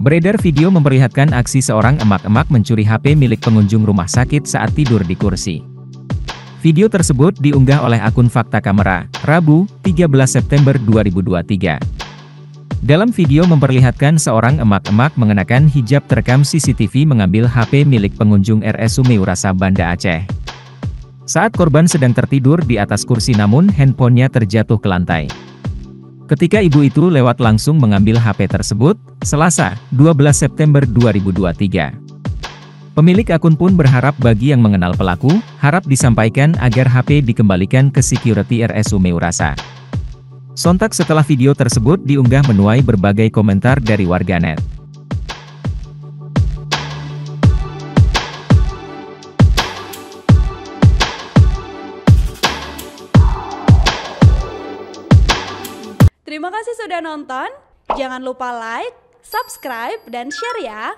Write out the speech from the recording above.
Beredar video memperlihatkan aksi seorang emak-emak mencuri HP milik pengunjung rumah sakit saat tidur di kursi. Video tersebut diunggah oleh akun Fakta Kamera, Rabu, 13 September 2023. Dalam video memperlihatkan seorang emak-emak mengenakan hijab terekam CCTV mengambil HP milik pengunjung RSUD Meurasa, Banda Aceh. Saat korban sedang tertidur di atas kursi namun handphonenya terjatuh ke lantai. Ketika ibu itu lewat langsung mengambil HP tersebut, Selasa, 12 September 2023. Pemilik akun pun berharap bagi yang mengenal pelaku, harap disampaikan agar HP dikembalikan ke security RSUD Meurasa. Sontak setelah video tersebut diunggah menuai berbagai komentar dari warganet. Terima kasih sudah nonton, jangan lupa like, subscribe, dan share ya!